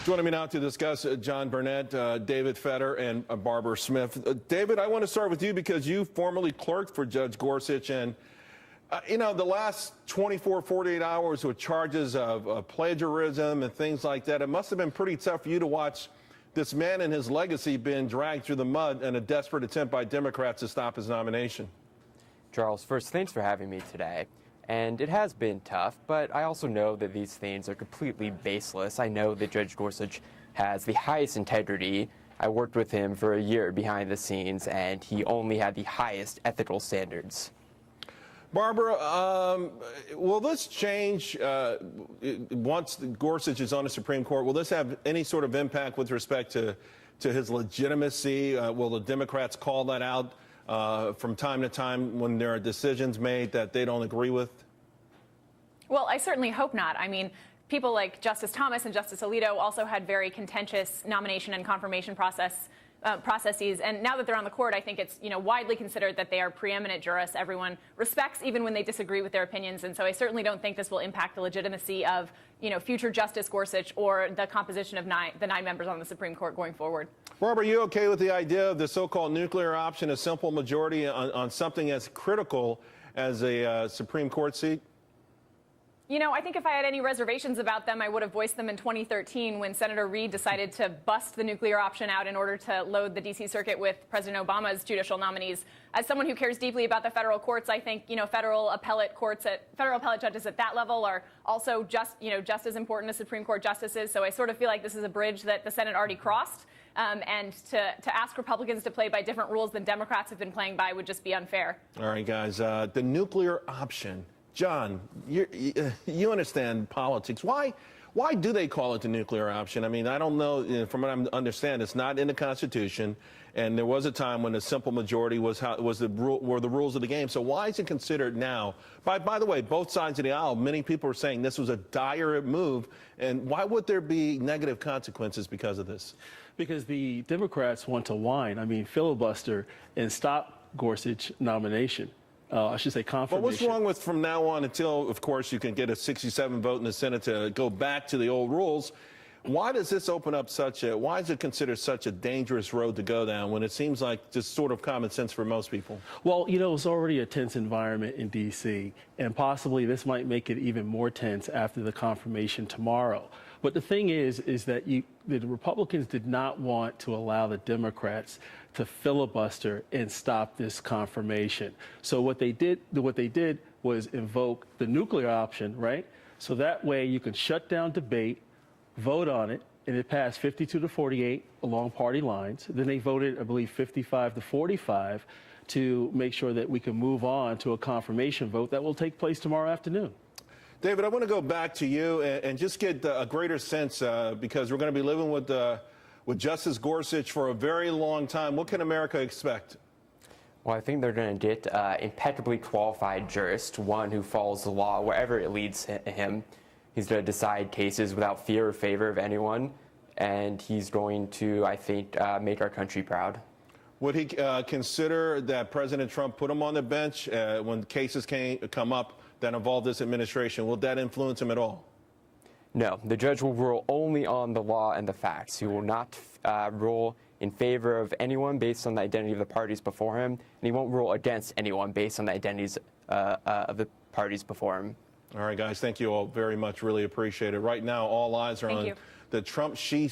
Joining me now to discuss John Burnett, David Fetter, and Barbara Smith. David, I want to start with you because you formerly clerked for Judge Gorsuch, and the last 24, 48 hours with charges of plagiarism and things like that, it must have been pretty tough for you to watch this man and his legacy being dragged through the mud in a desperate attempt by Democrats to stop his nomination. Charles, first, thanks for having me today. And it has been tough, but I also know that these things are completely baseless. I know that Judge Gorsuch has the highest integrity. I worked with him for a year behind the scenes, and he only had the highest ethical standards. Barbara, will this change once Gorsuch is on the Supreme Court? Will this have any sort of impact with respect to his legitimacy? Will the Democrats call that out from time to time when there are decisions made that they don't agree with? Well, I certainly hope not. I mean, people like Justice Thomas and Justice Alito also had very contentious nomination and confirmation processes. And now that they're on the court, I think it's widely considered that they are preeminent jurists. Everyone respects even when they disagree with their opinions. And so I certainly don't think this will impact the legitimacy of future Justice Gorsuch or the composition of the nine members on the Supreme Court going forward. Barbara, are you okay with the idea of the so-called nuclear option, a simple majority on something as critical as a Supreme Court seat? I think if I had any reservations about them, I would have voiced them in 2013 when Senator Reid decided to bust the nuclear option out in order to load the D.C. Circuit with President Obama's judicial nominees. As someone who cares deeply about the federal courts, I think, federal appellate judges at that level are also just as important as Supreme Court justices. So I sort of feel like this is a bridge that the Senate already crossed. And to ask Republicans to play by different rules than Democrats have been playing by would just be unfair. All right, guys, the nuclear option. John, you understand politics. Why do they call it the nuclear option? I mean, I don't know. From what I understand, it's not in the Constitution, and there was a time when a simple majority were the rules of the game. So why is it considered now? By the way, both sides of the aisle, many people are saying this was a dire move, and why would there be negative consequences because of this? Because the Democrats want to filibuster and stop Gorsuch nomination. I should say confirmation. But what's wrong with from now on until, of course, you can get a 67 vote in the Senate to go back to the old rules? Why does this open up why is it considered such a dangerous road to go down when it seems like just sort of common sense for most people? Well, it's already a tense environment in D.C., and possibly this might make it even more tense after the confirmation tomorrow. But the thing is that the Republicans did not want to allow the Democrats to filibuster and stop this confirmation. So what they did was invoke the nuclear option, right? So that way you can shut down debate, vote on it, and it passed 52 to 48 along party lines. Then they voted, I believe, 55 to 45 to make sure that we can move on to a confirmation vote that will take place tomorrow afternoon. David, I want to go back to you and just get a greater sense because we're going to be living with Justice Gorsuch for a very long time. What can America expect? Well, I think they're going to get impeccably qualified jurist, one who follows the law wherever it leads him. He's going to decide cases without fear or favor of anyone, and he's going to, I think, make our country proud. Would he consider that President Trump put him on the bench when cases come up that involve this administration? Will that influence him at all? No, the judge will rule only on the law and the facts. He will not rule in favor of anyone based on the identity of the parties before him, and he won't rule against anyone based on the identities of the parties before him. All right, guys, thank you all very much. Really appreciate it. Right now, all eyes are on the Trump-Xi